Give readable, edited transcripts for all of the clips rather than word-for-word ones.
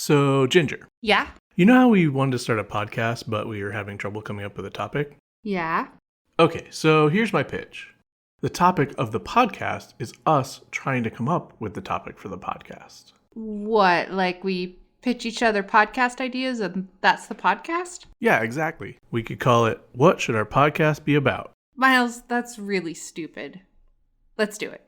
So, Ginger, Yeah? you know how we wanted to start a podcast, but we were having trouble coming up with a topic? Yeah? Okay, so here's my pitch. The topic of the podcast is us trying to come up with the topic for the podcast. What, like we pitch each other podcast ideas and that's the podcast? Yeah, exactly. We could call it, What Should Our Podcast Be About? Miles, that's really stupid. Let's do it.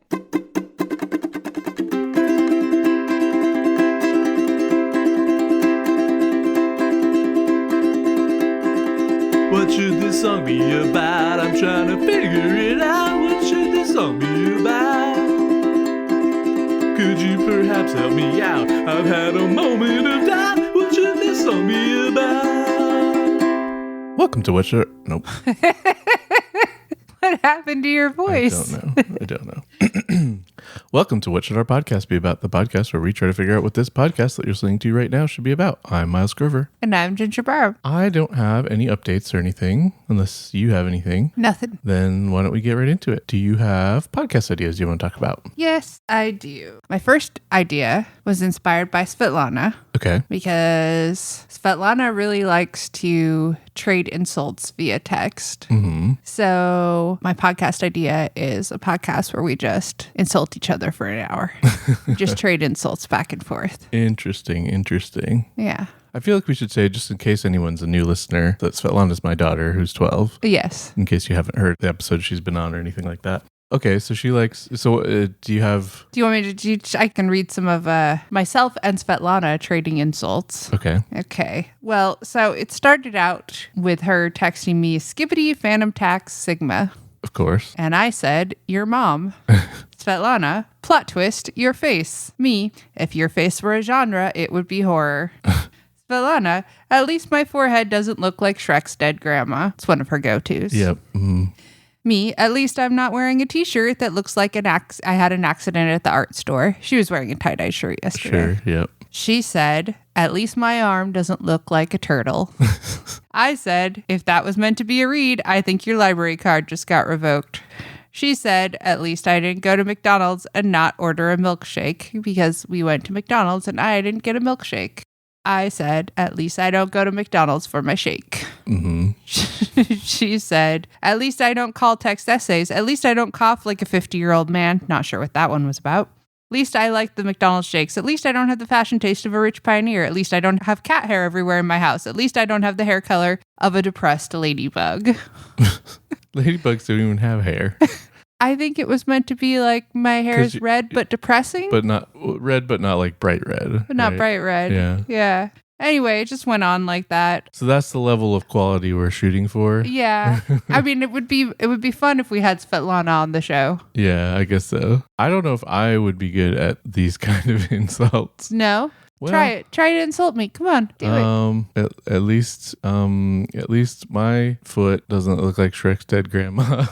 What should this song be about? I'm trying to figure it out. What should this song be about? Could you perhaps help me out? I've had a moment of doubt. What should this song be about? Welcome to What Should... Nope. What happened to your voice? I don't know. Welcome to What Should Our Podcast Be About? The podcast where we try to figure out what this podcast that you're listening to right now should be about. I'm Miles Grover. And I'm Ginger Barb. I don't have any updates or anything, unless you have anything. Nothing. Then why don't we get right into it? Do you have podcast ideas you want to talk about? Yes, I do. My first idea was inspired by Svetlana Okay. because Svetlana really likes to trade insults via text. Mm-hmm. So my podcast idea is a podcast where we just insult each other for an hour. Just trade insults back and forth. Interesting. Yeah. I feel like we should say, just in case anyone's a new listener, that Svetlana's my daughter, who's 12. Yes. In case you haven't heard the episode she's been on or anything like that. Okay, so she likes... So do you have... Do you want me to... I can read some of myself and Svetlana trading insults. Okay. Okay. Well, so it started out with her texting me, Skibbity Phantom Tax Sigma. Of course. And I said, your mom. Svetlana, plot twist, your face. Me, if your face were a genre, it would be horror. Svetlana, at least my forehead doesn't look like Shrek's dead grandma. It's one of her go-tos. Yep. Mm. Me, at least I'm not wearing a t-shirt that looks like I had an accident at the art store. She was wearing a tie-dye shirt yesterday. Sure, yep. She said, at least my arm doesn't look like a turtle. I said, if that was meant to be a read, I think your library card just got revoked. She said, at least I didn't go to McDonald's and not order a milkshake because we went to McDonald's and I didn't get a milkshake. I said, at least I don't go to McDonald's for my shake. Mm-hmm. She said, at least I don't call text essays. At least I don't cough like a 50-year-old man. Not sure what that one was about. At least I like the McDonald's shakes. At least I don't have the fashion taste of a rich pioneer. At least I don't have cat hair everywhere in my house. At least I don't have the hair color of a depressed ladybug. Ladybugs don't even have hair. I think it was meant to be like my hair is red but depressing. But not red, but not like bright red. But not right? bright red. Yeah. Yeah. Anyway, it just went on like that. So that's the level of quality we're shooting for? Yeah. I mean, it would be fun if we had Svetlana on the show. Yeah, I guess so. I don't know if I would be good at these kind of insults. No? Well, try it. Try to insult me. Come on, do it. At least my foot doesn't look like Shrek's dead grandma.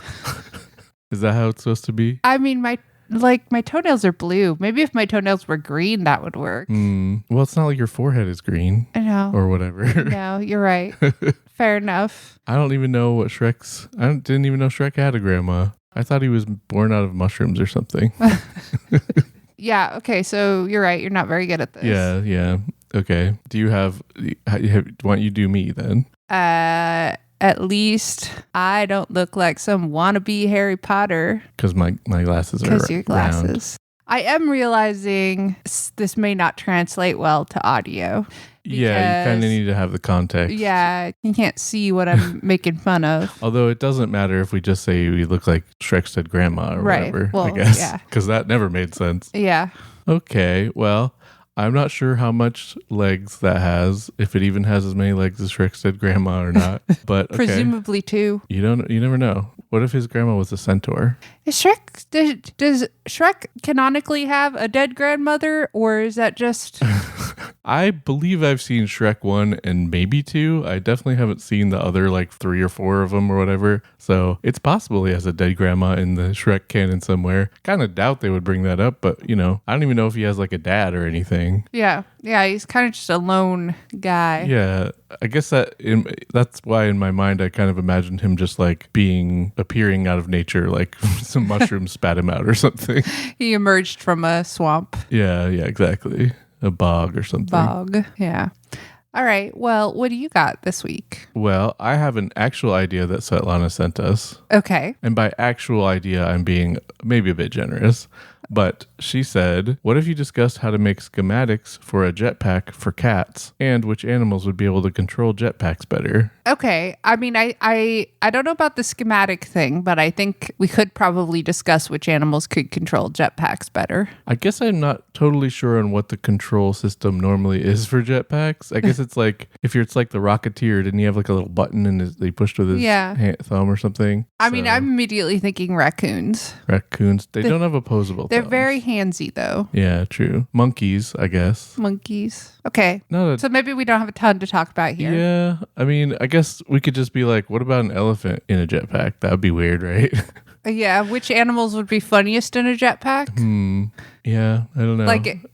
Is that how it's supposed to be? I mean, my toenails are blue. Maybe if my toenails were green, that would work. Well, it's not like your forehead is green. I know. Or whatever. No, you're right. Fair enough. I don't even know what Shrek's... didn't even know Shrek had a grandma. I thought he was born out of mushrooms or something. Yeah, okay, so you're right. You're not very good at this. Yeah. Okay. Do you have... Why don't you do me then? At least I don't look like some wannabe Harry Potter. Because my glasses are round. Because your glasses. I am realizing this may not translate well to audio. Yeah, you kind of need to have the context. Yeah, you can't see what I'm making fun of. Although it doesn't matter if we just say we look like Shrek's dead grandma or whatever, well, I guess. Yeah. Because that never made sense. Yeah. Okay, well... I'm not sure how much legs that has, if it even has as many legs as Shrek's dead grandma or not. But okay. Presumably two. You never know. What if his grandma was a centaur? Does Shrek canonically have a dead grandmother, or is that just... I believe I've seen Shrek 1 and maybe 2. I definitely haven't seen the other like 3 or 4 of them or whatever. So it's possible he has a dead grandma in the Shrek canon somewhere. Kind of doubt they would bring that up, but I don't even know if he has like a dad or anything. Yeah, he's kind of just a lone guy. Yeah, I guess that's why in my mind I kind of imagined him just like appearing out of nature, like some mushrooms spat him out or something. He emerged from a swamp. Yeah, exactly. a bog or something. Bog. Yeah. All right. Well, what do you got this week? Well, I have an actual idea that Svetlana sent us. Okay. And by actual idea, I'm being maybe a bit generous. But she said, what if you discussed how to make schematics for a jetpack for cats and which animals would be able to control jetpacks better? Okay. I mean, I don't know about the schematic thing, but I think we could probably discuss which animals could control jetpacks better. I guess I'm not totally sure on what the control system normally is for jetpacks. I guess it's like, it's like the Rocketeer, didn't he have like a little button and they pushed with his thumb or something? I mean, I'm immediately thinking raccoons. Raccoons, they don't have opposable They're thumbs. very handsy, though. Yeah, true. Monkeys, I guess. Monkeys. Okay. No, so maybe we don't have a ton to talk about here. Yeah. I mean, I guess we could just be like, what about an elephant in a jetpack? That would be weird, right? Yeah. Which animals would be funniest in a jetpack? Yeah. I don't know.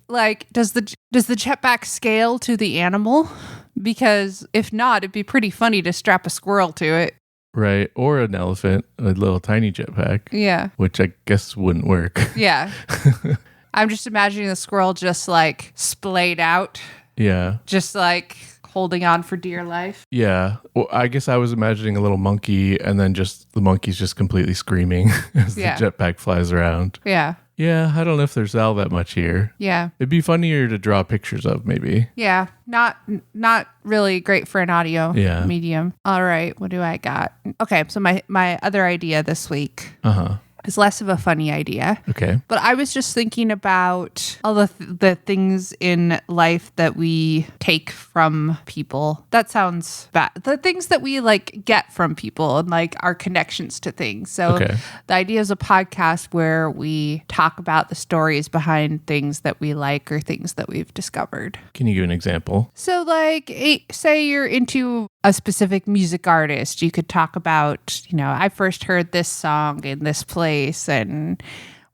Like, does the jetpack scale to the animal? Because if not, it'd be pretty funny to strap a squirrel to it. Right. Or an elephant, a little tiny jetpack. Yeah. Which I guess wouldn't work. Yeah. I'm just imagining the squirrel just like splayed out. Yeah. Just like holding on for dear life. Yeah. Well, I guess I was imagining a little monkey and then just the monkey's just completely screaming as the jetpack flies around. Yeah. Yeah, I don't know if there's all that much here. Yeah. It'd be funnier to draw pictures of, maybe. Yeah. Not really great for an audio medium. All right. What do I got? Okay. So my other idea this week is less of a funny idea. Okay. But I was just thinking about all the things in life that we take from people. That sounds bad. The things that we like get from people and like our connections to things. So the idea is a podcast where we talk about the stories behind things that we like or things that we've discovered. Can you give an example? So like, say you're into a specific music artist, you could talk about, I first heard this song in this place and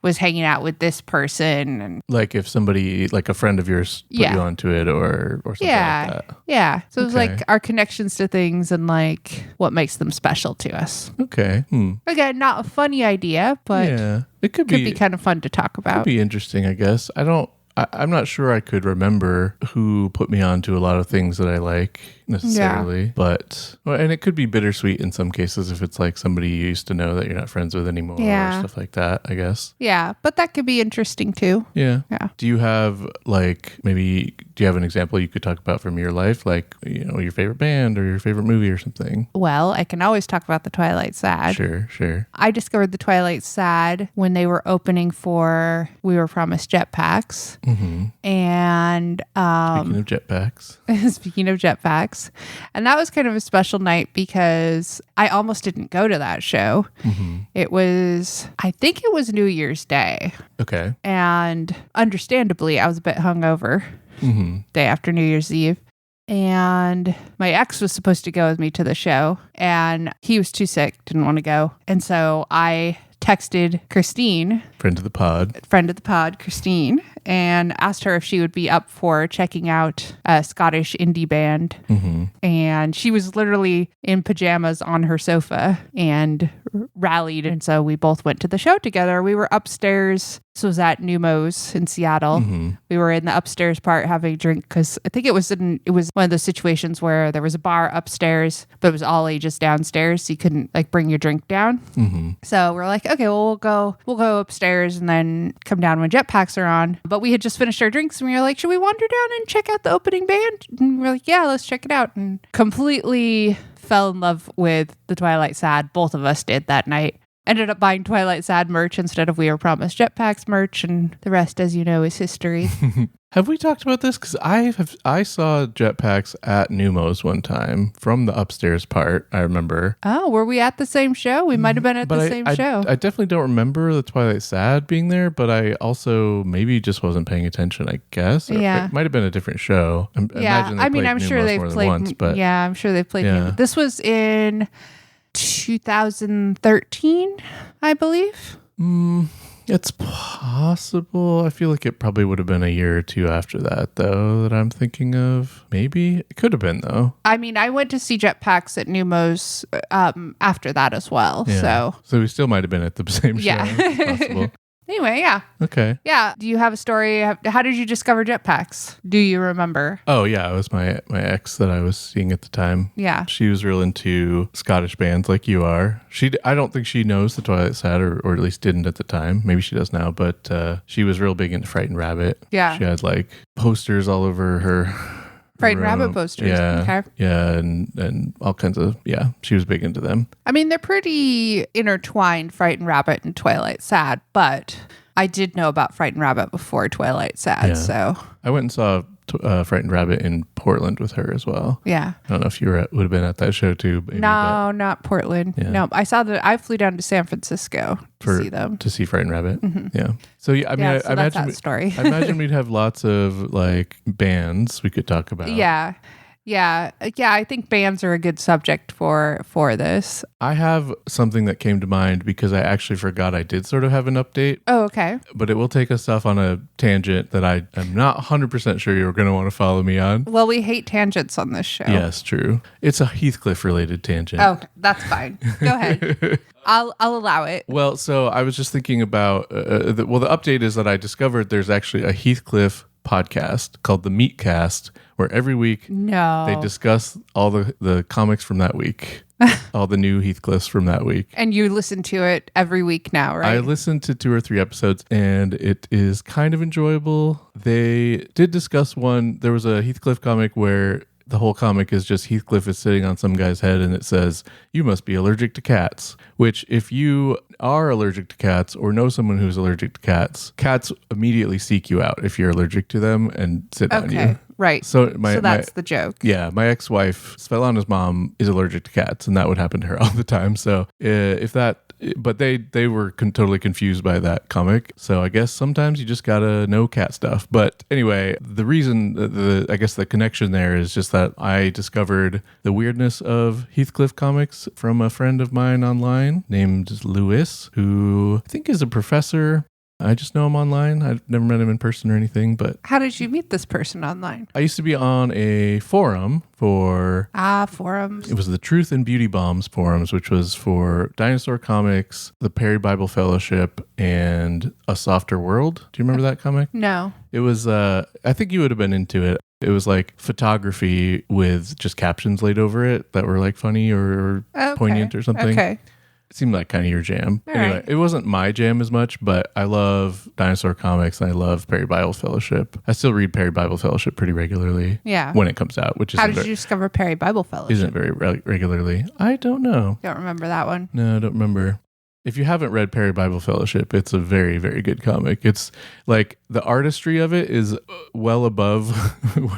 was hanging out with this person. And like if somebody, like a friend of yours put you onto it or something like that. Yeah. So it's like our connections to things and like what makes them special to us. Okay. Again, not a funny idea, but it could be kind of fun to talk about. Could be interesting, I guess. I'm not sure I could remember who put me on to a lot of things that I like necessarily, and it could be bittersweet in some cases if it's like somebody you used to know that you're not friends with anymore or stuff like that, I guess. Yeah, but that could be interesting too. Yeah. Do you have do you have an example you could talk about from your life? Like, your favorite band or your favorite movie or something? Well, I can always talk about the Twilight Sad. Sure. I discovered the Twilight Sad when they were opening for We Were Promised Jetpacks. And speaking of jetpacks, and that was kind of a special night because I almost didn't go to that show. I think it was New Year's Day. Okay. And understandably, I was a bit hungover day after New Year's Eve. And my ex was supposed to go with me to the show and he was too sick, didn't want to go. And so I texted Christine, friend of the pod, Christine, and asked her if she would be up for checking out a Scottish indie band. And she was literally in pajamas on her sofa and rallied. And so we both went to the show together. We were upstairs. This was at Neumos in Seattle. We were in the upstairs part having a drink because I think it was one of those situations where there was a bar upstairs, but it was all ages downstairs, so you couldn't like bring your drink down. So we're like, okay, well we'll go upstairs and then come down when jetpacks are on. But we had just finished our drinks and we were like, should we wander down and check out the opening band? And we're like, yeah, let's check it out. And completely fell in love with the Twilight Sad. Both of us did that night. Ended up buying Twilight Sad merch instead of We Were Promised Jetpacks merch, and the rest, as you know, is history. Have we talked about this? Because I saw Jetpacks at Neumos one time from the upstairs part, I remember. Oh, were we at the same show? We might have been at the same show. I definitely don't remember the Twilight Sad being there, but I also maybe just wasn't paying attention, I guess. Yeah. It might have been a different show. I'm sure they've played once, but I'm sure they've played. Yeah. This was in 2013, I believe. It's possible. I feel like it probably would have been a year or two after that, though, that I'm thinking of. Maybe. It could have been, though. I mean, I went to see Jetpacks at Neumos after that as well. Yeah. So we still might have been at the same show. It's possible. Anyway, yeah. Okay. Yeah. Do you have a story? How did you discover jetpacks? Do you remember? Oh yeah, it was my ex that I was seeing at the time. Yeah. She was real into Scottish bands like you are. I don't think she knows the Twilight Sad, or at least didn't at the time. Maybe she does now, but she was real big into Frightened Rabbit. Yeah. She had like posters all over her Frightened room. Rabbit posters. Yeah. Okay. Yeah, and all kinds of, yeah, she was big into them. I mean, they're pretty intertwined, Frightened Rabbit and Twilight Sad, but I did know about Frightened Rabbit before Twilight Sad, Yeah. so I went and saw Frightened Rabbit in Portland with her as well. yeah. I don't know if you would have been at that show too. Maybe, No, not Portland. Yeah. No, I flew down to San Francisco to see them. to see Frightened Rabbit. Yeah. So yeah, I mean, Yeah, I so that's imagine that story. I imagine we'd have lots of like bands we could talk about. Yeah. Yeah. Yeah, I think bands are a good subject for this. I have something that came to mind because I actually forgot I did sort of have an update, Oh, okay. but it will take us off on a tangent that I am not 100% sure you're going to want to follow me on. Well, we hate tangents on this show. Yes, true. It's a Heathcliff related tangent. Oh, that's fine. Go ahead. I'll allow it. Well, so I was just thinking about, the update is that I discovered there's actually a Heathcliff podcast called the Meatcast, where every week No. they discuss all the comics from that week, all the new Heathcliffs from that week. And you listen to it every week now, right? I listened to 2 or 3 episodes and it is kind of enjoyable. They did discuss one. There was a Heathcliff comic where the whole comic is just Heathcliff is sitting on some guy's head and it says, "You must be allergic to cats." Which, if you are allergic to cats or know someone who's allergic to cats, cats immediately seek you out if you're allergic to them and sit on Okay. you. Right. So that's the joke. Yeah, my ex-wife, Svetlana's mom, is allergic to cats, and that would happen to her all the time. So but they were totally confused by that comic. So I guess sometimes you just gotta know cat stuff. But anyway, the reason, I guess the connection there is just that I discovered the weirdness of Heathcliff comics from a friend of mine online named Lewis, who I think is a professor. I just know him online. I've never met him in person or anything, but How did you meet this person online? I used to be on a forum for, Forums. it was the Truth and Beauty Bombs forums, which was for Dinosaur Comics, the Perry Bible Fellowship, and A Softer World. Do you remember that comic? No. It was, I think you would have been into it. It was like photography with just captions laid over it that were like funny or Okay. poignant or something. Okay. It seemed like kind of your jam. All Anyway, right. It wasn't my jam as much, but I love Dinosaur Comics and I love Perry Bible Fellowship. I still read Perry Bible Fellowship pretty regularly Yeah. when it comes out, which How isn't did you discover Perry Bible Fellowship? isn't very regularly. I don't know. Don't remember that one. No, I don't remember. If you haven't read Perry Bible Fellowship, it's a very, very good comic. It's like the artistry of it is well above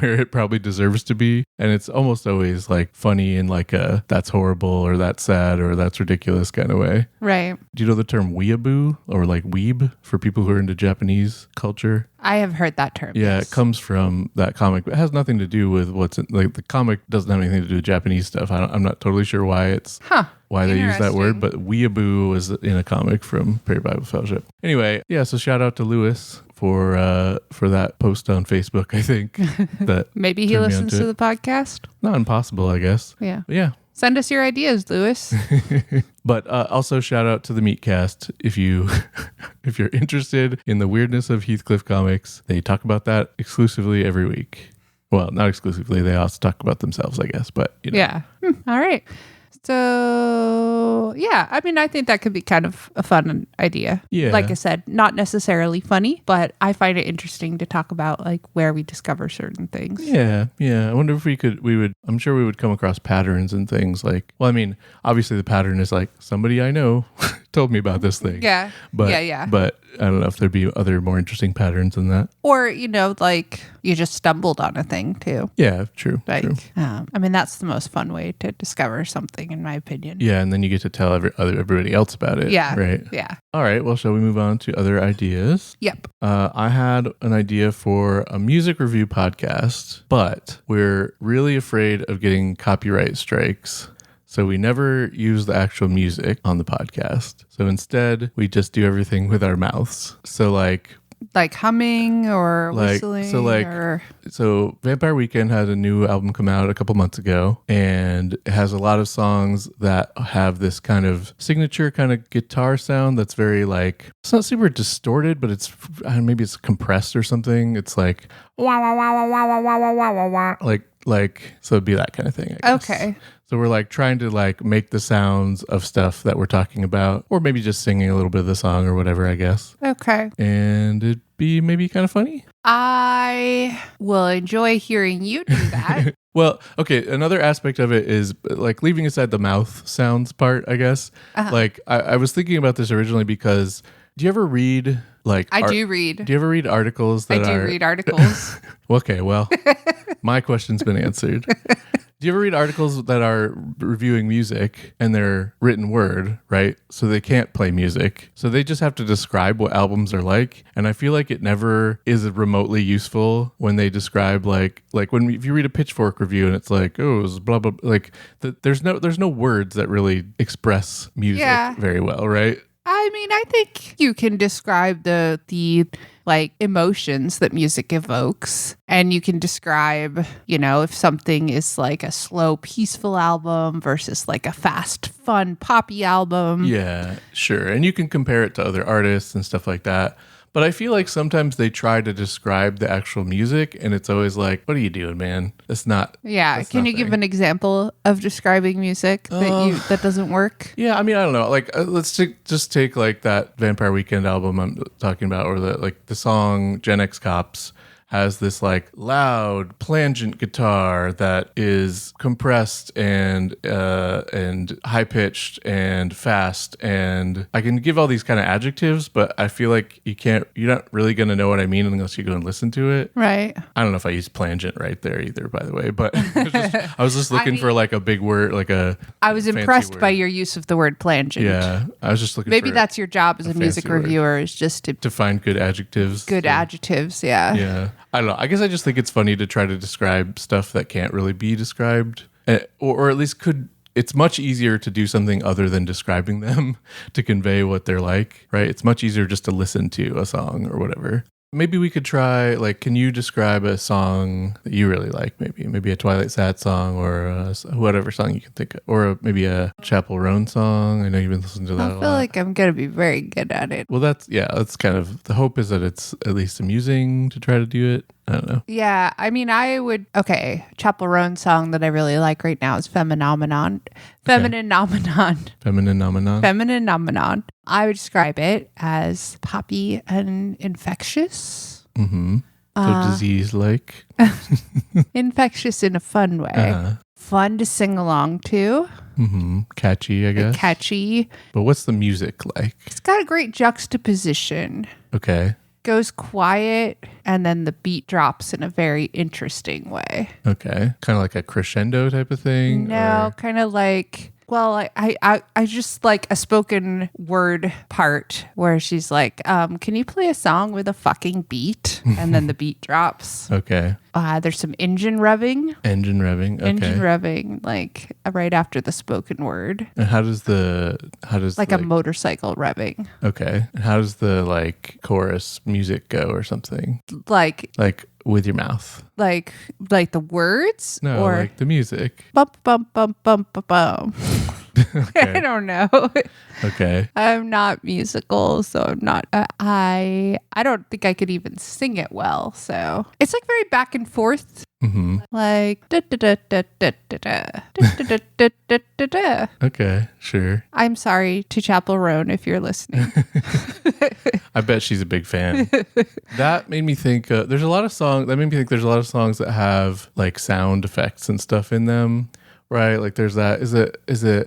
where it probably deserves to be. And it's almost always like funny in like a that's horrible or that's sad or that's ridiculous kind of way. Right. Do you know the term weeaboo or like weeb for people who are into Japanese culture? I have heard that term. Yeah, yes. it comes from that comic. It has nothing to do with what's in, like the comic doesn't have anything to do with Japanese stuff. I'm not totally sure why they use that word, Interesting. but weeaboo was in a comic from Perry Bible Fellowship. Anyway, yeah, so shout out to Lewis for that post on Facebook, I think. That Maybe he turned me listens onto to it. the podcast. Not impossible, I guess. Yeah. But yeah. Send us your ideas, Lewis. But also shout out to the Meatcast if you're interested in the weirdness of Heathcliff comics. They talk about that exclusively every week. Well, not exclusively. They also talk about themselves, I guess. But you know. Yeah. All right. So, yeah, I mean, I think that could be kind of a fun idea. Yeah. Like I said, not necessarily funny, but I find it interesting to talk about like where we discover certain things. Yeah. I wonder if I'm sure we would come across patterns and things like, well, I mean, obviously the pattern is like somebody I know told me about this thing. Yeah. But, yeah. But I don't know if there'd be other more interesting patterns than that. Or, like you just stumbled on a thing too. Yeah, true. Like, True. I mean, that's the most fun way to discover something, in my opinion. Yeah, and then you get to tell everybody else about it. Yeah. Right. Yeah. All right. Well, shall we move on to other ideas? Yep. I had an idea for a music review podcast, but we're really afraid of getting copyright strikes. So we never use the actual music on the podcast. So instead, we just do everything with our mouths. So like Like humming or Like, whistling so or Vampire Weekend had a new album come out a couple months ago, and it has a lot of songs that have this kind of signature kind of guitar sound that's very like, it's not super distorted, but it's maybe it's compressed or something. It's like wah, wah, wah, wah, wah, wah, wah, wah, wah, wah. Like so it'd be that kind of thing, I guess. Okay. So we're like trying to like make the sounds of stuff that we're talking about, or maybe just singing a little bit of the song or whatever, I guess. Okay. And it'd be maybe kind of funny. I will enjoy hearing you do that. Well, okay, another aspect of it is like leaving aside the mouth sounds part, I guess. Uh-huh. Like I was thinking about this originally because do you ever read like I do read. Do you ever read articles that I do read articles. Okay, well, my question's been answered. Do you ever read articles that are reviewing music and they're written word, right? So they can't play music. So they just have to describe what albums are like. And I feel like it never is remotely useful when they describe like when if you read a Pitchfork review and it's like, oh, it was blah blah, like there's no words that really express music very well, right? I mean, I think you can describe the like emotions that music evokes, and you can describe, if something is like a slow, peaceful album versus like a fast, fun, poppy album. Yeah, sure. And you can compare it to other artists and stuff like that. But I feel like sometimes they try to describe the actual music and it's always like, what are you doing, man? That's not. Yeah. That's Can you nothing. give an example of describing music that doesn't work? Yeah, I mean, I don't know. Like, let's just take like that Vampire Weekend album I'm talking about, or the song Gen X Cops has this like loud plangent guitar that is compressed and high pitched and fast, and I can give all these kind of adjectives, but I feel like you're not really gonna know what I mean unless you go and listen to it. Right. I don't know if I used plangent right there either, by the way, but I was just looking for like a big word, like I was fancy impressed word. by your use of the word plangent. Yeah, I was just looking. Maybe for that's your job as a music fancy word. reviewer, is just to find good adjectives. good adjectives. Yeah. Yeah. I don't know. I guess I just think it's funny to try to describe stuff that can't really be described, or at least could. It's much easier to do something other than describing them to convey what they're like, right? It's much easier just to listen to a song or whatever. Maybe we could try, like, can you describe a song that you really like? Maybe a Twilight Sad song, or whatever song you can think of, or maybe a Chapel Roan song. I know you've been listening to that a lot. I feel like I'm going to be very good at it. Well, that's kind of the hope, is that it's at least amusing to try to do it. I don't know. Yeah, I mean, Chapel Roan song that I really like right now is Feminine Nomenon. I would describe it as poppy and infectious. Mm-hmm. So disease-like. Infectious in a fun way. Uh-huh. Fun to sing along to. Mm-hmm. Catchy, I guess. Catchy. But what's the music like? It's got a great juxtaposition. Okay. Goes quiet and then the beat drops in a very interesting way. Okay. Kind of like a crescendo type of thing? No, kind of like, well, I just like a spoken word part where she's like, can you play a song with a fucking beat? And then the beat drops. Okay. There's some engine revving. Engine revving. Okay. Engine revving, like right after the spoken word. And how does like a motorcycle revving. Okay. And how does the like chorus music go or something? Like with your mouth. Like the words? No, or like the music. Bum bum bum bum bum bum. Okay. I don't know. Okay. I'm not musical, so I'm not. I don't think I could even sing it well. So it's like very back and forth. Mm-hmm. Like da da da da da da da da da da da da. Okay, sure. I'm sorry to Chapel Roan if you're listening. I bet she's a big fan. That made me think. There's a lot of songs. That made me think. There's a lot of songs that have like sound effects and stuff in them. Right, like there's that. Is it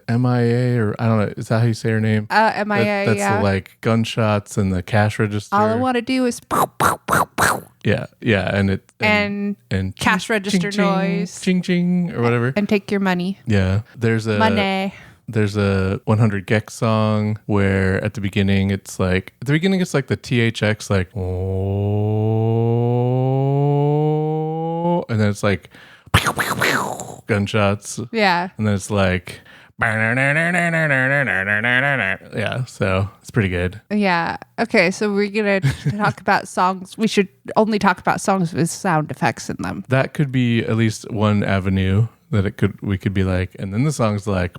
MIA, or I don't know? Is that how you say her name? MIA. That's yeah. the like gunshots and the cash register. All I want to do is pow, pow, pow, pow. Yeah, and cash register ching, noise, ching ching or whatever, and take your money. Yeah, there's a 100 Gex song where at the beginning it's like the THX like oh, and then it's like gunshots. Yeah. And then it's like Yeah, so it's pretty good. Yeah. Okay, so we're going to talk about songs. We should only talk about songs with sound effects in them. That could be at least one avenue that we could be like, and then the song's like,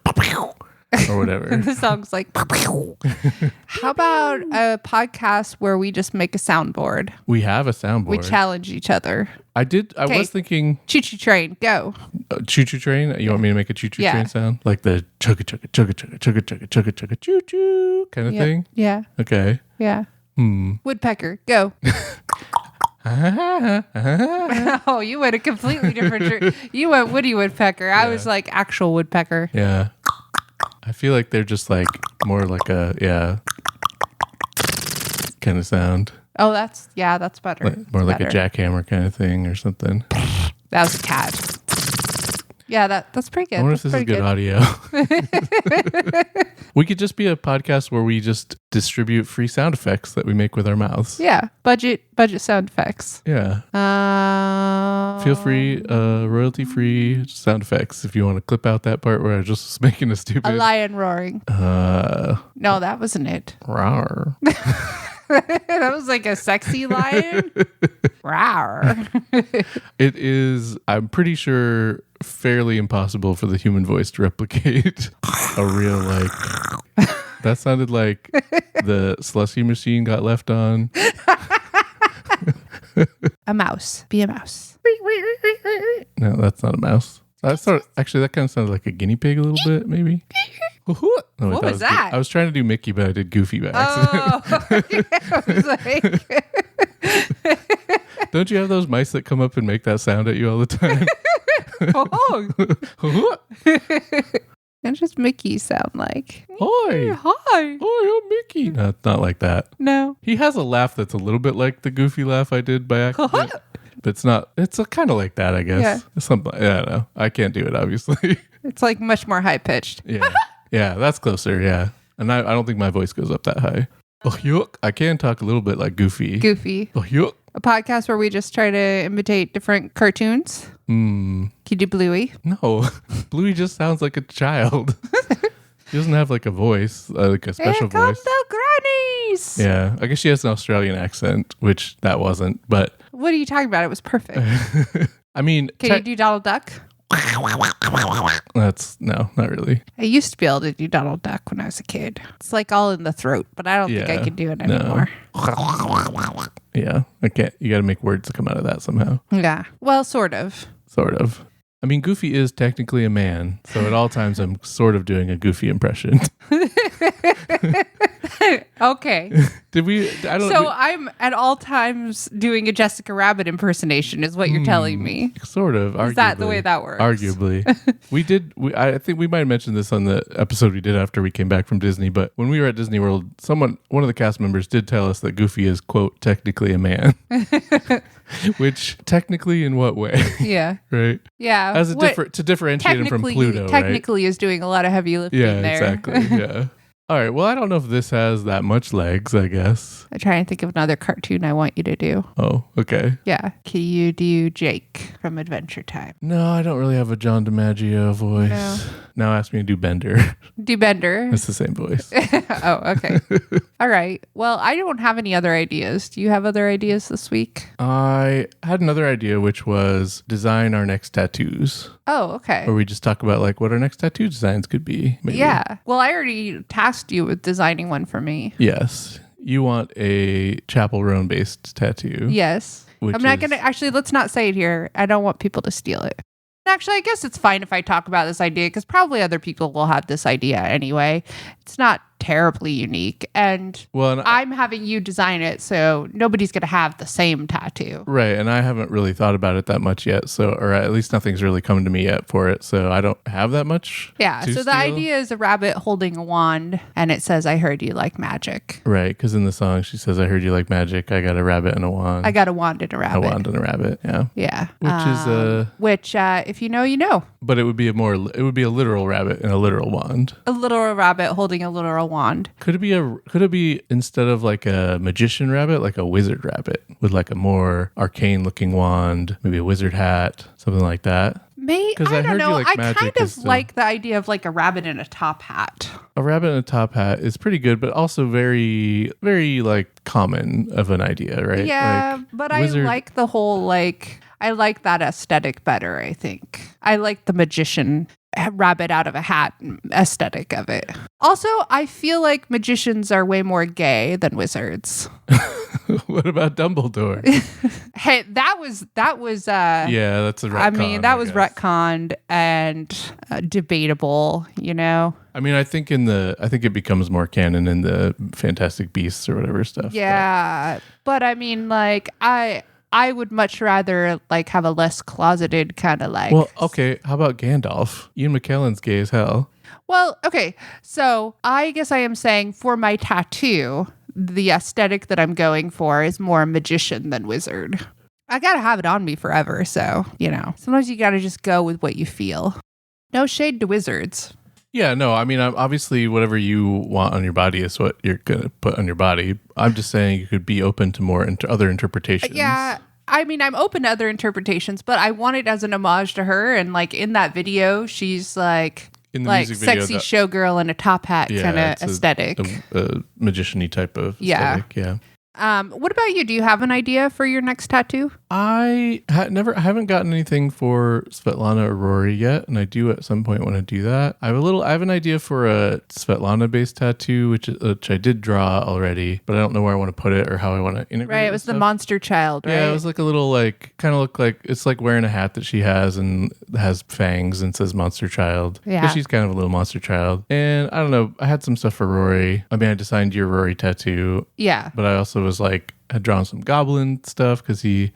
or whatever. The song's like, how about a podcast where we just make a soundboard? We have a soundboard. We challenge each other. I was thinking choo-choo train, go. Choo-choo train. You want me to make a choo-choo train sound? Like the chugga chugga chugga chugga chugga chugga chugga chugga choo-choo kind of thing? Yeah. Okay. Yeah. Woodpecker, go. Oh, you went a completely different you went Woody Woodpecker. I was like actual woodpecker. Yeah. I feel like they're just like more like a kind of sound. Oh, that's better. More like a jackhammer kind of thing or something. That was a cat. Yeah, that's pretty good. I wonder if this is good audio. We could just be a podcast where we just distribute free sound effects that we make with our mouths. Yeah, budget sound effects. Yeah. Feel free, royalty-free sound effects if you want to clip out that part where I just was making a stupid... A lion roaring. No, that wasn't it. Rawr. That was like a sexy lion. Rawr. It is, I'm pretty sure, fairly impossible for the human voice to replicate a real, like... That sounded like the slushy machine got left on. A mouse. Be a mouse. No, that's not a mouse. Actually, that kind of sounded like a guinea pig a little bit, maybe. Oh, wait, what was that? I was trying to do Mickey, but I did Goofy by accident. I was like... Don't you have those mice that come up and make that sound at you all the time? And just Mickey sound like. Hi. Hi. Hi, I'm Mickey. No, it's not like that. No. He has a laugh that's a little bit like the Goofy laugh I did by accident. But it's not, it's kind of like that, I guess. Yeah. It's something, I don't know. I can't do it, obviously. It's like much more high pitched. Yeah. Yeah, that's closer, yeah. And I don't think my voice goes up that high. Oh, yuck. I can talk a little bit like Goofy. Oh, yuck. A podcast where we just try to imitate different cartoons. Can you do Bluey? No. Bluey just sounds like a child. He doesn't have like a voice, like a special Here come voice. the grannies. Yeah. I guess she has an Australian accent, which that wasn't, but. What are you talking about? It was perfect. I mean. Can you do Donald Duck? No, not really. I used to be able to do Donald Duck when I was a kid. It's like all in the throat, but I don't think I can do it anymore. Yeah, I can't. You got to make words come out of that somehow. Yeah. Well, sort of. Sort of. I mean, Goofy is technically a man, so at all times I'm sort of doing a Goofy impression. Okay. I'm at all times doing a Jessica Rabbit impersonation is what you're telling me. Sort of. Is that the way that works? Arguably. I think we might have mentioned this on the episode we did after we came back from Disney, but when we were at Disney World, one of the cast members did tell us that Goofy is, quote, technically a man. Which, technically in what way? Yeah. Right? Yeah. To differentiate him from Pluto, technically is doing a lot of heavy lifting there. Yeah, exactly. Yeah. All right. Well, I don't know if this has that much legs, I guess. I'm trying to think of another cartoon I want you to do. Oh, okay. Yeah. Can you do Jake from Adventure Time? No, I don't really have a John DiMaggio voice. No. Now ask me to do Bender. Do Bender. It's the same voice. Oh, okay. All right. Well, I don't have any other ideas. Do you have other ideas this week? I had another idea, which was design our next tattoos. Oh, okay. Or we just talk about like what our next tattoo designs could be. Maybe. Yeah. Well, I already tasked you with designing one for me. Yes. You want a Chapel Roan based tattoo. Yes. I'm not going to actually, let's not say it here. I don't want people to steal it. Actually, I guess it's fine if I talk about this idea because probably other people will have this idea anyway. It's not terribly unique. And I'm having you design it, so nobody's going to have the same tattoo. Right. And I haven't really thought about it that much yet. Or at least nothing's really come to me yet for it. So I don't have that much. Yeah. So the idea is a rabbit holding a wand and it says, I heard you like magic. Right. Because in the song, she says, I heard you like magic. I got a rabbit and a wand. I got a wand and a rabbit. A wand and a rabbit. Yeah. Yeah. Which if you know, you know. But it would be a literal rabbit and a literal wand. A literal rabbit holding a literal wand. Could it be instead of like a magician rabbit, like a wizard rabbit with like a more arcane looking wand, maybe a wizard hat, something like that? 'Cause I I don't heard you know. like I magic kind is of still- like the idea of like a rabbit in a top hat. A rabbit in a top hat is pretty good, but also very, very like common of an idea, right? Yeah, Like, but wizard- I like the whole I like that aesthetic better, I think. I like the magician rabbit out of a hat aesthetic of it. Also, I feel like magicians are way more gay than wizards. What about Dumbledore? Hey, that was Yeah, that's a retcon. I mean, that was guess. retconned and debatable, you know. I mean, I think it becomes more canon in the Fantastic Beasts or whatever stuff. Yeah, but I mean, like I would much rather like have a less closeted kind of like. Well, okay. How about Gandalf? Ian McKellen's gay as hell. Well, okay. So I guess I am saying for my tattoo, the aesthetic that I'm going for is more magician than wizard. I gotta have it on me forever, so you know. Sometimes you gotta just go with what you feel. No shade to wizards. Yeah, no, I mean, obviously, whatever you want on your body is what you're going to put on your body. I'm just saying you could be open to more other interpretations. Yeah. I mean, I'm open to other interpretations, but I want it as an homage to her. And like in that video, she's like, In the like music video, sexy showgirl in a top hat kind it's of aesthetic. a magician-y type of Yeah. aesthetic, yeah. What about you? Do you have an idea for your next tattoo? I haven't gotten anything for Svetlana or Rory yet, and I do at some point want to do that. I have an idea for a Svetlana based tattoo, which I did draw already, but I don't know where I want to put it or how I want to integrate Right, it it was and the stuff. monster child, right? Yeah, it was like a little kind of look like it's like wearing a hat that she has and has fangs and says Monster Child. Yeah. 'Cause she's kind of a little monster child. And I don't know, I had some stuff for Rory. I mean, I designed your Rory tattoo, Yeah. but I also was like, had drawn some goblin stuff because he's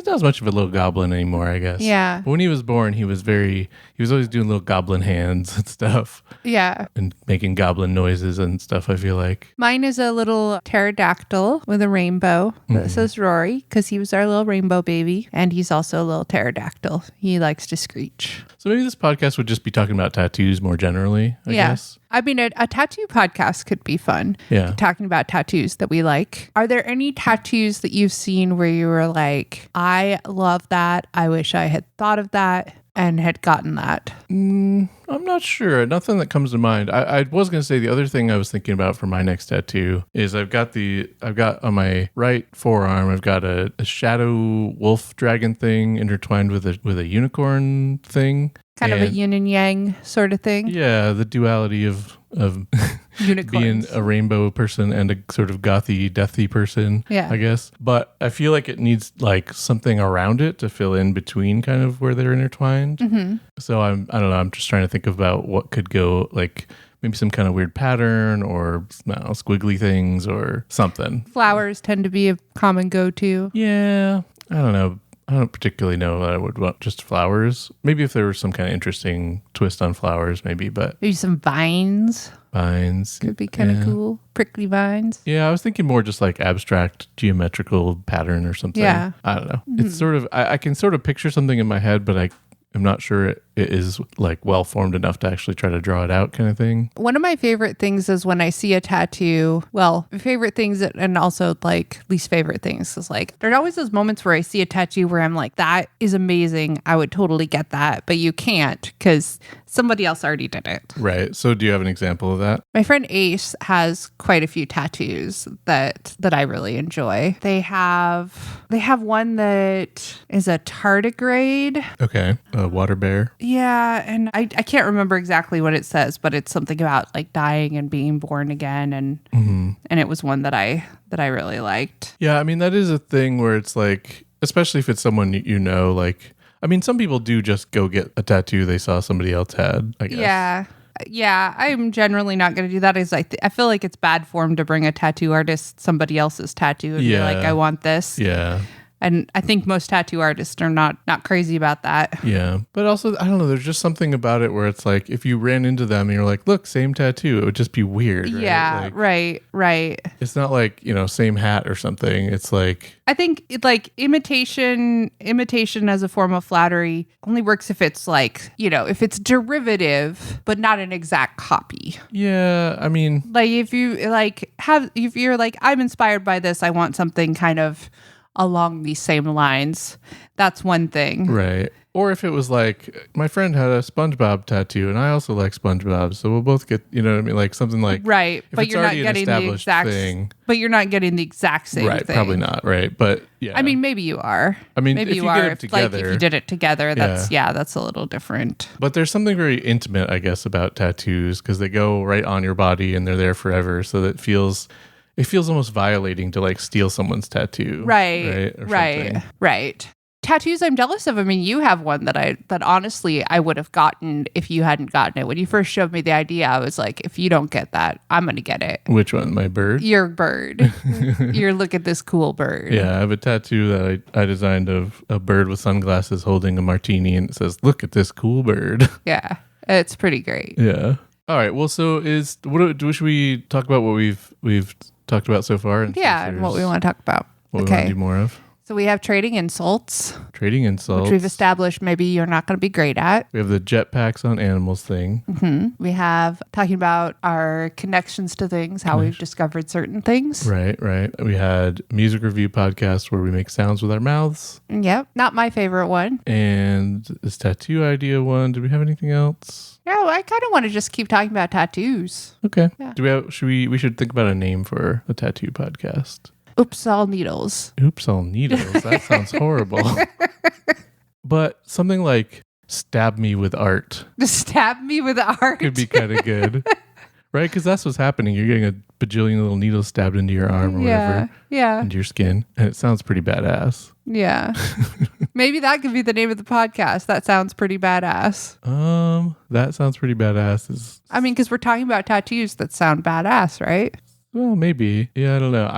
not as much of a little goblin anymore, I guess. Yeah. But when he was born, he was always doing little goblin hands and stuff Yeah. and making goblin noises and stuff, I feel like. Mine is a little pterodactyl with a rainbow that says Rory because he was our little rainbow baby. And he's also a little pterodactyl. He likes to screech. So maybe this podcast would just be talking about tattoos more generally, I guess. I mean, a tattoo podcast could be fun. Yeah. Talking about tattoos that we like. Are there any tattoos that you've seen where you were like, I love that. I wish I had thought of that and had gotten that? I'm not sure. Nothing that comes to mind. I was going to say the other thing I was thinking about for my next tattoo is I've got on my right forearm, I've got a shadow wolf dragon thing intertwined with a unicorn thing. Kind of a yin and yang sort of thing. Yeah, the duality of Unicorns. being a rainbow person and a sort of gothy, deathy person, Yeah. I guess. But I feel like it needs like something around it to fill in between kind of where they're intertwined. Mm-hmm. So I don't know, I'm just trying to think about what could go, like maybe some kind of weird pattern or I don't know, squiggly things or something. Flowers tend to be a common go-to. Yeah, I don't know. I don't particularly know that I would want just flowers. Maybe if there was some kind of interesting twist on flowers, maybe, but Maybe some vines vines. could be kind of Yeah. cool. Prickly vines. Yeah, I was thinking more just like abstract geometrical pattern or something. Yeah. I don't know. It's sort of, I can sort of picture something in my head, but I'm not sure it is like well formed enough to actually try to draw it out kind of thing. One of my favorite things is when I see a tattoo. Well, favorite things and also like least favorite things is like there's always those moments where I see a tattoo where I'm like, that is amazing. I would totally get that, but you can't because somebody else already did it. Right. So do you have an example of that? My friend Ace has quite a few tattoos that I really enjoy. They have one that is a tardigrade. Okay. A water bear. Yeah, and I can't remember exactly what it says, but it's something about like dying and being born again, and it was one that I really liked. Yeah. I mean, that is a thing where it's like, especially if it's someone you know, like, I mean, some people do just go get a tattoo they saw somebody else had, I guess. Yeah, I'm generally not going to do that. I feel like it's bad form to bring a tattoo artist somebody else's tattoo and be like, I want this. Yeah. And I think most tattoo artists are not crazy about that. Yeah. But also, I don't know, there's just something about it where it's like, if you ran into them and you're like, look, same tattoo, it would just be weird. Right? Yeah, Like, right. it's not like, same hat or something. It's like, I think like imitation as a form of flattery only works if it's like, if it's derivative, but not an exact copy. yeah, I mean, Like if you're like, I'm inspired by this, I want something kind of along these same lines. That's one thing. Right. Or if it was like, my friend had a SpongeBob tattoo and I also like SpongeBob, so we'll both get, you know what I mean? Like something like, right. if But it's you're not already an getting the established exact thing. But you're not getting the exact same Right, thing. probably not, right? But yeah. I mean, maybe you are. I mean, maybe if you are. get it together. Like if you did it together, that's that's a little different. But there's something very intimate, I guess, about tattoos because they go right on your body and they're there forever. So that it feels almost violating to like steal someone's tattoo. Right. Or Right. something. Right. Tattoos I'm jealous of. I mean, you have one that honestly I would have gotten if you hadn't gotten it. When you first showed me the idea, I was like, if you don't get that, I'm going to get it. Which one? My bird? Your bird. Your look at this cool bird. Yeah, I have a tattoo that I designed of a bird with sunglasses holding a martini and it says, "Look at this cool bird." Yeah. It's pretty great. Yeah. All right. Well, so should we talk about what we've talked about so far? And see if And what we want to talk about. what we want to do more of. So we have trading insults, Trading insults. which we've established maybe you're not going to be great at. We have the jetpacks on animals thing. We have talking about our connections to things, how we've discovered certain things. Right. We had music review podcast where we make sounds with our mouths. Yep. Not my favorite one. And this tattoo idea one. Did we have anything else? Yeah, I kind of want to just keep talking about tattoos. Okay. Yeah. We should think about a name for the tattoo podcast. Oops, all needles. Oops, all needles. That sounds horrible. But something like stab me with art Just stab me with art. could be kind of good. Right? Because that's what's happening. You're getting a bajillion little needles stabbed into your arm or whatever, Yeah. into your skin. And it sounds pretty badass. Yeah. Maybe that could be the name of the podcast. That sounds pretty badass. That sounds pretty badass. I mean, because we're talking about tattoos that sound badass, right? Well, maybe. Yeah, I don't know.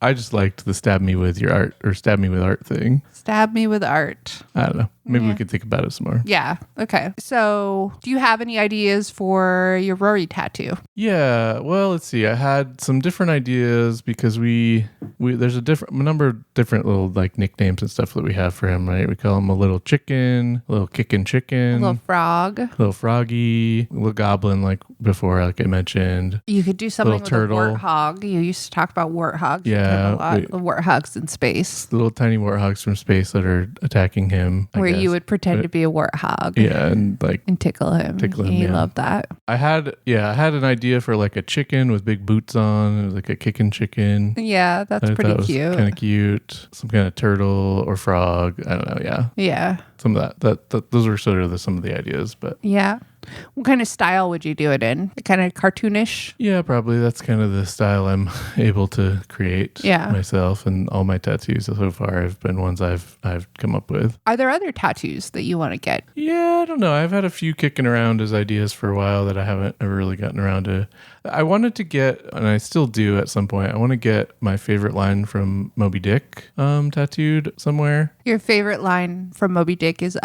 I just liked the stab me with your art or stab me with art thing. Stab me with art. I don't know. Maybe we could think about it some more. Yeah. Okay. So, do you have any ideas for your Rory tattoo? Yeah. Well, let's see. I had some different ideas because there's a number of different little like nicknames and stuff that we have for him, right? We call him a little chicken, a little kickin' chicken, A little frog. little froggy, a little goblin, like before, like I mentioned. You could do something Little with turtle. a warthog. You used to talk about warthogs. You Yeah, have a lot of warthogs in space. Little tiny warthogs from space that are attacking him. I Where guess. you would pretend to be a warthog. Yeah, and like And tickle him. You yeah. love that. I had an idea for like a chicken with big boots on. It was like a kicking chicken. Yeah, that's pretty cute. Kind of cute. Some kind of turtle or frog. I don't know. Yeah, Yeah. some of that. Those were sort of some of the ideas, but Yeah. What kind of style would you do it in? Kind of cartoonish? yeah, probably that's kind of the style I'm able to create myself, and all my tattoos so far have been ones I've come up with. Are there other tattoos that you want to get? Yeah, I don't know. I've had a few kicking around as ideas for a while that I haven't ever really gotten around to. I wanted to get, and I still do at some point, I want to get my favorite line from Moby Dick tattooed somewhere. Your favorite line from Moby Dick is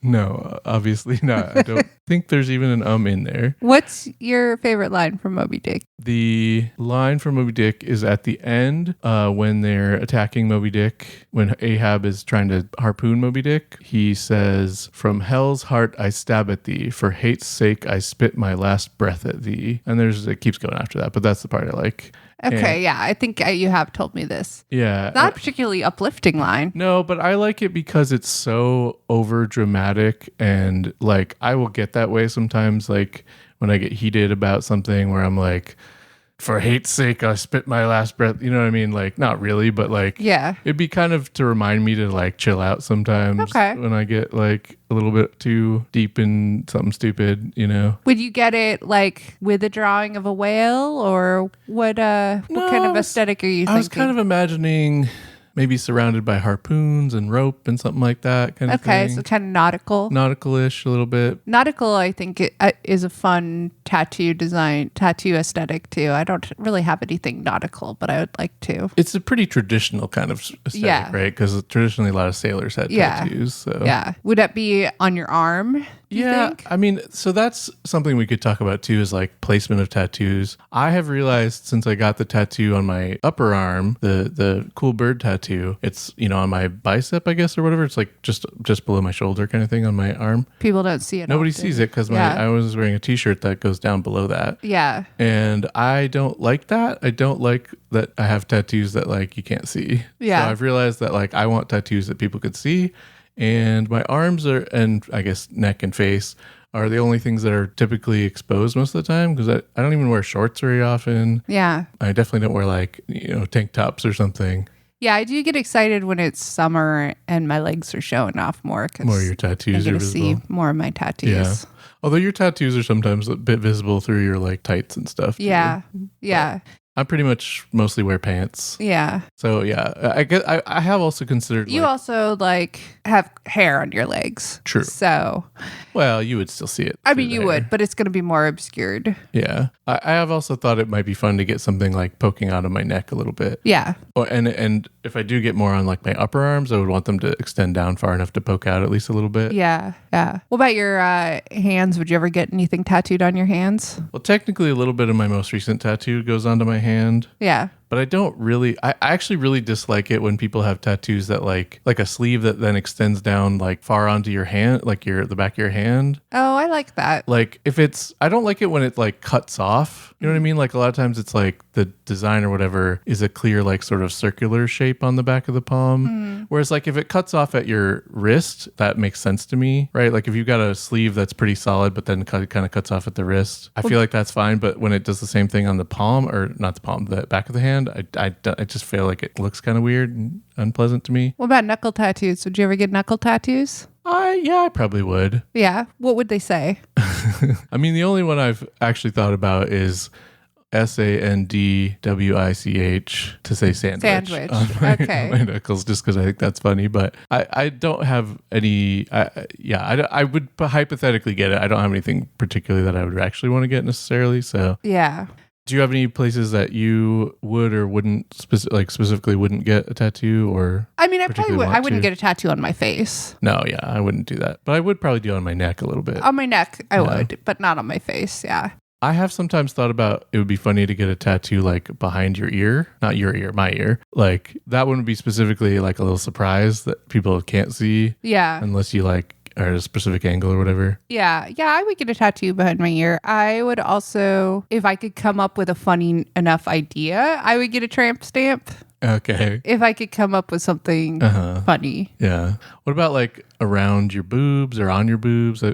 No, obviously not. I don't think there's even an in there. What's your favorite line from Moby Dick? The line from Moby Dick is at the end when they're attacking Moby Dick. When Ahab is trying to harpoon Moby Dick, he says, "From hell's heart I stab at thee. For hate's sake I spit my last breath at thee." And it keeps going after that, but that's the part I like. Okay, yeah, I think you have told me this. Yeah. Not a particularly uplifting line. No, but I like it because it's so over dramatic, and like I will get that way sometimes, like when I get heated about something where I'm like, "For hate's sake, I spit my last breath." You know what I mean? Like, not really, but like, Yeah. it'd be kind of to remind me to like chill out sometimes. Okay. When I get like a little bit too deep in something stupid, you know? Would you get it like with a drawing of a whale, or what kind of aesthetic are you thinking? I was kind of imagining maybe surrounded by harpoons and rope and something like that kind of thing. Okay, so kind of nautical. Nautical-ish a little bit. Nautical, I think, is a fun tattoo aesthetic too. I don't really have anything nautical, but I would like to. It's a pretty traditional kind of aesthetic, right? Because traditionally a lot of sailors had Yeah. tattoos. So Yeah. Would that be on your arm? you think? I mean, so that's something we could talk about too, is like placement of tattoos. I have realized since I got the tattoo on my upper arm, the cool bird tattoo, it's, on my bicep, I guess, or whatever. It's like just below my shoulder kind of thing on my arm. People don't see it. Nobody often. sees it because I was wearing a t-shirt that goes down below that. Yeah. And I don't like that. I don't like that I have tattoos that like you can't see. Yeah. So I've realized that like I want tattoos that people could see. And my arms and I guess neck and face are the only things that are typically exposed most of the time because I don't even wear shorts very often. Yeah. I definitely don't wear like, tank tops or something. Yeah, I do get excited when it's summer and my legs are showing off more. More of your tattoos I are get to see visible. more of my tattoos. Yeah. Although your tattoos are sometimes a bit visible through your like tights and stuff. Too. Yeah. Yeah. I pretty much mostly wear pants. Yeah. So yeah, I guess I have also considered. You also like have hair on your legs. True. So. Well, you would still see it. I mean, you would, but it's going to be more obscured. Yeah. I have also thought it might be fun to get something like poking out of my neck a little bit. Yeah. Oh, and if I do get more on like my upper arms, I would want them to extend down far enough to poke out at least a little bit. Yeah. Yeah. What about your hands? Would you ever get anything tattooed on your hands? Well, technically a little bit of my most recent tattoo goes onto my hand. Yeah. But I don't really, I actually really dislike it when people have tattoos that like a sleeve that then extends down like far onto your hand, like the back of your hand. Oh, I like that. Like I don't like it when it like cuts off. You know what I mean? Like a lot of times it's like the design or whatever is a clear like sort of circular shape on the back of the palm. Whereas like if it cuts off at your wrist, that makes sense to me, right? Like if you've got a sleeve that's pretty solid, but then kind of cuts off at the wrist, I feel like that's fine. But when it does the same thing on the palm, or not the palm, the back of the hand, I just feel like it looks kind of weird and unpleasant to me. What about knuckle tattoos? Would you ever get knuckle tattoos? Yeah, I probably would. Yeah. What would they say? I mean, the only one I've actually thought about is SANDWICH to say sandwich. Sandwich. On my knuckles, just because I think that's funny. But I don't have any. I would hypothetically get it. I don't have anything particularly that I would actually want to get necessarily. So Yeah. do you have any places that you would or wouldn't specifically wouldn't get a tattoo or? I mean, I probably particularly would. want I wouldn't to? get a tattoo on my face. No, yeah, I wouldn't do that. But I would probably do it on my neck a little bit. On my neck, I Yeah. would, but not on my face. Yeah. I have sometimes thought about it would be funny to get a tattoo like behind your ear, not your ear, my ear. Like that wouldn't be specifically like a little surprise that people can't see Yeah. unless you like are at a specific angle or whatever. Yeah. Yeah. I would get a tattoo behind my ear. I would also, if I could come up with a funny enough idea, I would get a tramp stamp. Okay. If I could come up with something funny. Yeah. What about like around your boobs or on your boobs? I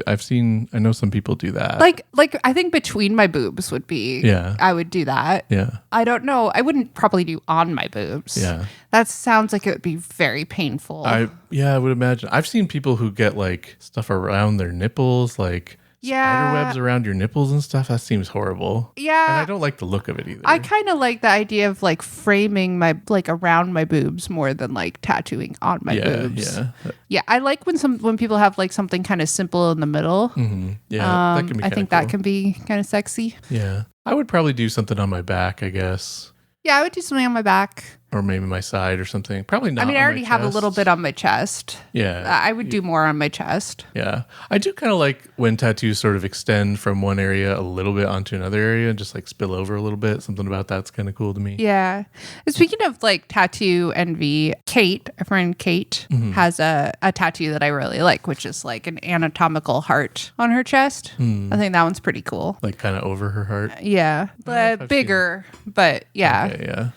know some people do that. Like I think between my boobs would be. Yeah. I would do that. Yeah. I don't know. I wouldn't probably do on my boobs. Yeah. That sounds like it would be very painful. I would imagine. I've seen people who get like stuff around their nipples, like spider webs around your nipples and stuff. That seems horrible. Yeah. And I don't like the look of it either. I kind of like the idea of like framing my like around my boobs more than like tattooing on my boobs. Yeah. Yeah, I like when people have like something kind of simple in the middle. Mm-hmm. Yeah. That can be I think cool. that can be kind of sexy. Yeah. I would probably do something on my back, I guess. Yeah, I would do something on my back. Or maybe my side or something. Probably not. I mean, I on my already have a little chest. bit on my chest. Yeah. I would do more on my chest. Yeah. I do kind of like when tattoos sort of extend from one area a little bit onto another area and just like spill over a little bit. Something about that's kind of cool to me. Yeah. Speaking of like tattoo envy, our friend Kate, has a tattoo that I really like, which is like an anatomical heart on her chest. I think that one's pretty cool. Like kind of over her heart. Yeah. But bigger. But yeah. Okay, yeah.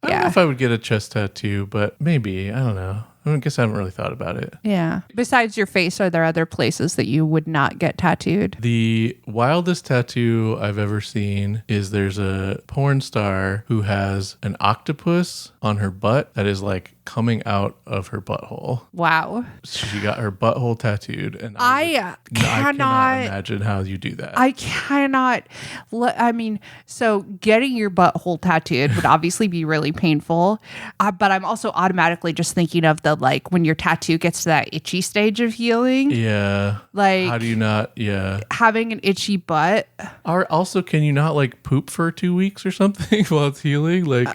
I don't know if I would get a chest tattoo, but maybe. I don't know. I guess I haven't really thought about it. Yeah. Besides your face, are there other places that you would not get tattooed? The wildest tattoo I've ever seen is there's a porn star who has an octopus on her butt that is like coming out of her butthole. Wow. She got her butthole tattooed, and I cannot cannot imagine how you do that. I cannot. I mean, so getting your butthole tattooed would obviously be really painful, but I'm also automatically just thinking of the like when your tattoo gets to that itchy stage of healing. Yeah. Like, how do you not? Yeah. having an itchy butt. Or also, can you not like poop for 2 weeks or something while it's healing? Like,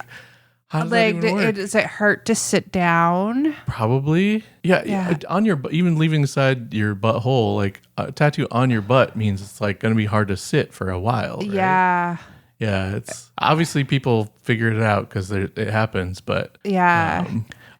How does that even work? Does it hurt to sit down? Probably. Yeah. On your even leaving aside your butthole, like a tattoo on your butt means it's like going to be hard to sit for a while. Right? Yeah. Yeah. It's obviously people figured it out because it happens, but yeah.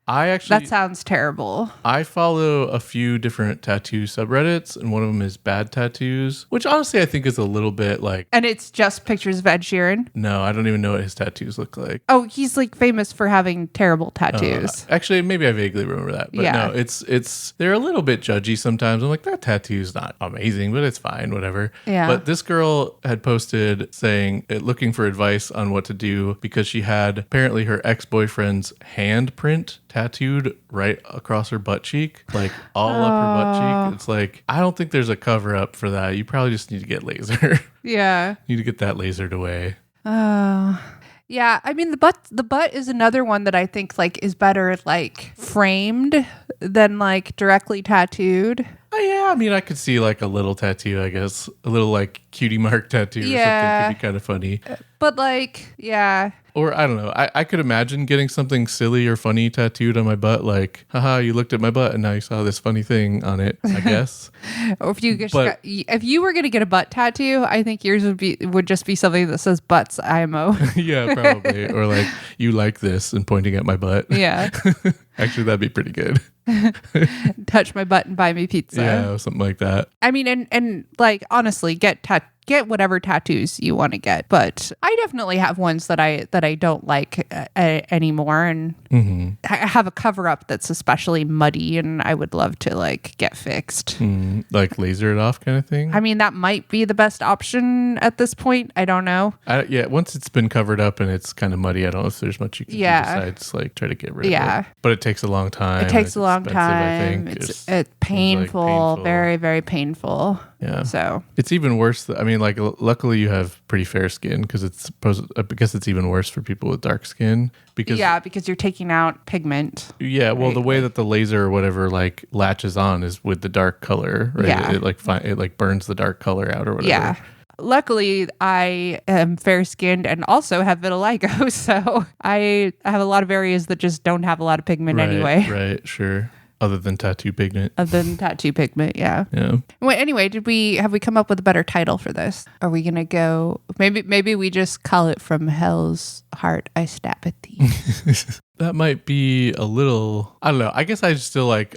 That sounds terrible. I follow a few different tattoo subreddits, and one of them is Bad Tattoos, which honestly I think is a little bit like... And it's just pictures of Ed Sheeran? No, I don't even know what his tattoos look like. Oh, he's like famous for having terrible tattoos. Actually, maybe I vaguely remember that. But yeah. No, it's they're a little bit judgy sometimes. I'm like, that tattoo's not amazing, but it's fine, whatever. Yeah. But this girl had posted saying, looking for advice on what to do because she had apparently her ex-boyfriend's handprint tattooed right across her butt cheek, like all up her butt cheek. It's like, I don't think there's a cover up for that. You probably just need to get laser. Yeah. You need to get that lasered away. Oh. Yeah, I mean the butt is another one that I think like is better like framed than like directly tattooed. Oh, yeah, I mean I could see like a little tattoo, I guess. A little like cutie mark tattoo or something could be kind of funny. But like, yeah. Or I don't know. I could imagine getting something silly or funny tattooed on my butt, like, haha, you looked at my butt and now you saw this funny thing on it, I guess. Or if you were gonna get a butt tattoo, I think yours would just be something that says butts IMO. Yeah, probably. Or like, you like this and pointing at my butt. Yeah. Actually, that'd be pretty good. Touch my butt and buy me pizza. Yeah, something like that. I mean, and like honestly, get whatever tattoos you want to get, but I definitely have ones that I don't like anymore, and I have a cover up that's especially muddy, and I would love to like get fixed, like laser it off kind of thing. I mean, that might be the best option at this point. I don't know. Once it's been covered up and it's kind of muddy, I don't know if there's much you can do besides like try to get rid of it. But it takes a long time. It takes a long time. I think. It's painful, very, very painful. Yeah. So it's even worse. I mean, like, luckily you have pretty fair skin because it's even worse for people with dark skin because you're taking out pigment. Yeah. Well, right? The way that the laser or whatever like latches on is with the dark color, right? Yeah. It like burns the dark color out or whatever. Yeah. Luckily, I am fair-skinned and also have vitiligo, so I have a lot of areas that just don't have a lot of pigment anyway. Right. Sure. Other than tattoo pigment. Yeah. Yeah. Well, anyway, have we come up with a better title for this? Are we gonna go? Maybe we just call it From Hell's Heart I Stab at Thee. That might be a little. I don't know. I guess I still like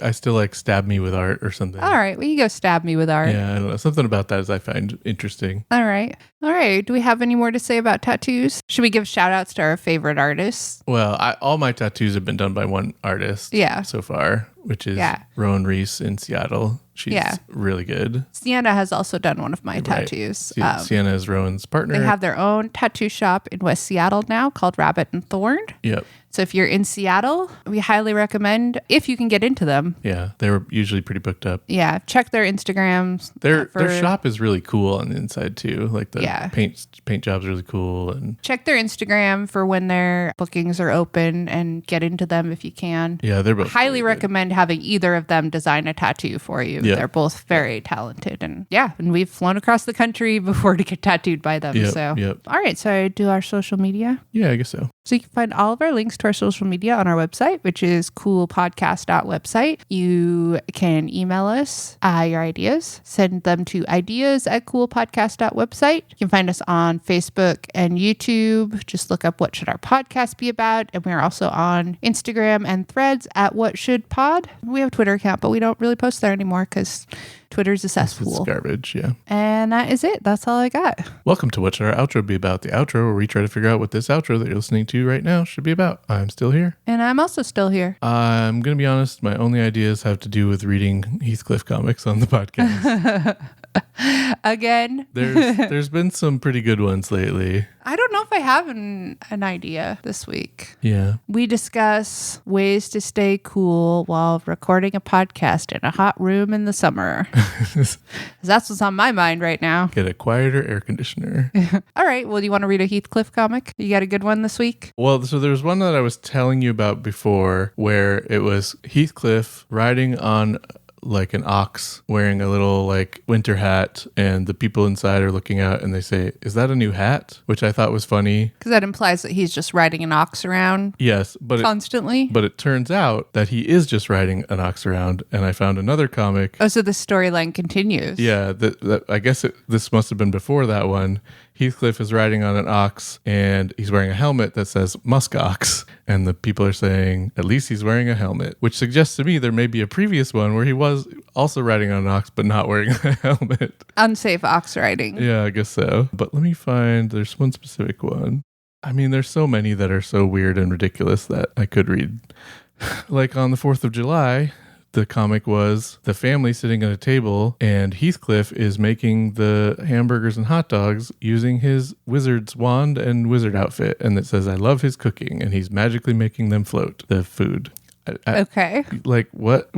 Stab Me with Art or something. All right, we can go Stab Me with Art. Yeah, I don't know. Something about that I find interesting. All right. Do we have any more to say about tattoos? Should we give shout outs to our favorite artists? Well, all my tattoos have been done by one artist. Yeah. So far, which is Rowan Reese in Seattle. She's really good. Sienna has also done one of my tattoos. Sienna is Rowan's partner. They have their own tattoo shop in West Seattle now called Rabbit and Thorn. Yep. So if you're in Seattle, we highly recommend if you can get into them. Yeah, they were usually pretty booked up. Yeah, check their Instagrams. Their shop is really cool on the inside too. Like the paint job's really cool, and check their Instagram for when their bookings are open and get into them if you can. Yeah, they're both highly recommend having either of them design a tattoo for you. Yep. They're both very talented, and we've flown across the country before to get tattooed by them. All right, so I do our social media. Yeah, I guess so. So you can find all of our links to our social media on our website, which is coolpodcast.website. You can email us your ideas. Send them to ideas@coolpodcast.website. You can find us on Facebook and YouTube. Just look up What Should Our Podcast Be About? And we're also on Instagram and Threads @WhatShouldPod. We have a Twitter account, but we don't really post there anymore because Twitter's a cesspool. It's garbage, yeah. And that is it. That's all I got. Welcome to What Should Our Outro Be About? The outro where we try to figure out what this outro that you're listening to right now should be about. I'm still here. And I'm also still here. I'm going to be honest. My only ideas have to do with reading Heathcliff comics on the podcast. Again. There's been some pretty good ones lately. I don't know if I have an idea this week. Yeah. We discuss ways to stay cool while recording a podcast in a hot room in the summer. That's what's on my mind right now. Get a quieter air conditioner. All right. Well, do you want to read a Heathcliff comic? You got a good one this week? Well, so there was one that I was telling you about before where it was Heathcliff riding on like an ox wearing a little like winter hat, and the people inside are looking out and they say, "Is that a new hat?" Which I thought was funny. Because that implies that he's just riding an ox around Yes, but constantly. but it turns out that he is just riding an ox around, and I found another comic. Oh, so the storyline continues. Yeah, I guess this must have been before that one. Heathcliff is riding on an ox, and he's wearing a helmet that says muskox. And the people are saying, at least he's wearing a helmet, which suggests to me there may be a previous one where he was also riding on an ox, but not wearing a helmet. Unsafe ox riding. Yeah, I guess so. But let me find, there's one specific one. I mean, there's so many that are so weird and ridiculous that I could read. Like on the 4th of July, the comic was the family sitting at a table, and Heathcliff is making the hamburgers and hot dogs using his wizard's wand and wizard outfit. And it says, "I love his cooking," and he's magically making them float, the food. Okay. Like, what?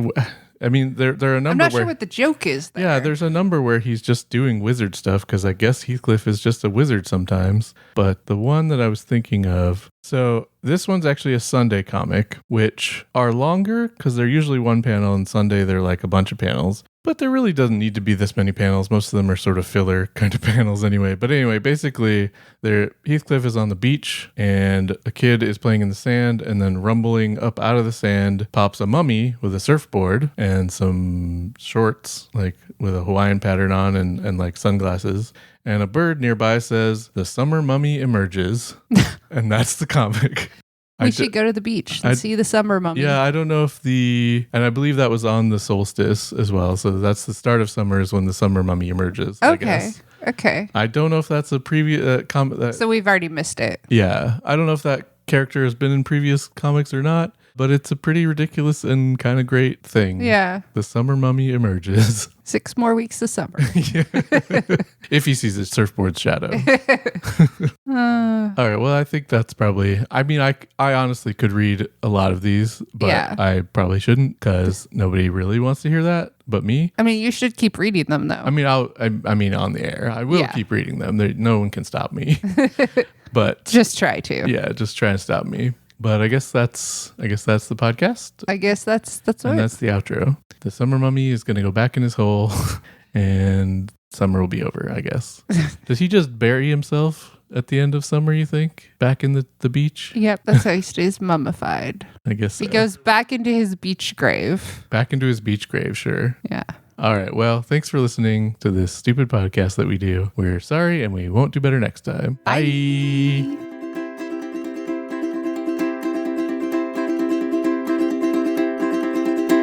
I mean, there are a number. I'm not where, sure what the joke is there. Yeah, there's a number where he's just doing wizard stuff, because I guess Heathcliff is just a wizard sometimes. But the one that I was thinking of, so this one's actually a Sunday comic, which are longer because they're usually one panel, and Sunday they're like a bunch of panels. But there really doesn't need to be this many panels. Most of them are sort of filler kind of panels anyway. But anyway, basically, Heathcliff is on the beach, and a kid is playing in the sand, and then rumbling up out of the sand pops a mummy with a surfboard and some shorts, like with a Hawaiian pattern on, and like sunglasses. And a bird nearby says, "The summer mummy emerges." And that's the comic. We should go to the beach and see the summer mummy. Yeah, I don't know if and I believe that was on the solstice as well. So that's the start of summer is when the summer mummy emerges. Okay. I guess. Okay. I don't know if that's a previous comic. So we've already missed it. Yeah. I don't know if that character has been in previous comics or not, but it's a pretty ridiculous and kind of great thing. Yeah. The summer mummy emerges. 6 more weeks of summer. If he sees a surfboard shadow. All right. Well, I think that's probably, I mean, I honestly could read a lot of these, but Yeah. I probably shouldn't, because nobody really wants to hear that but me. I mean, you should keep reading them, though. I mean, I mean, on the air, I will keep reading them. No one can stop me. But just try to. Yeah, just try and stop me. But I guess that's the podcast. I guess that's and it. that's the outro. The summer mummy is going to go back in his hole, and summer will be over, I guess. Does he just bury himself at the end of summer, you think? Back in the beach? Yep, that's how he stays mummified. I guess so. He goes back into his beach grave. Back into his beach grave, sure. Yeah. All right. Well, thanks for listening to this stupid podcast that we do. We're sorry, and we won't do better next time. Bye.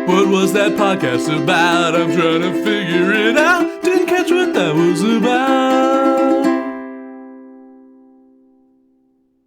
What was that podcast about? I'm trying to figure it out. Didn't catch what that was about.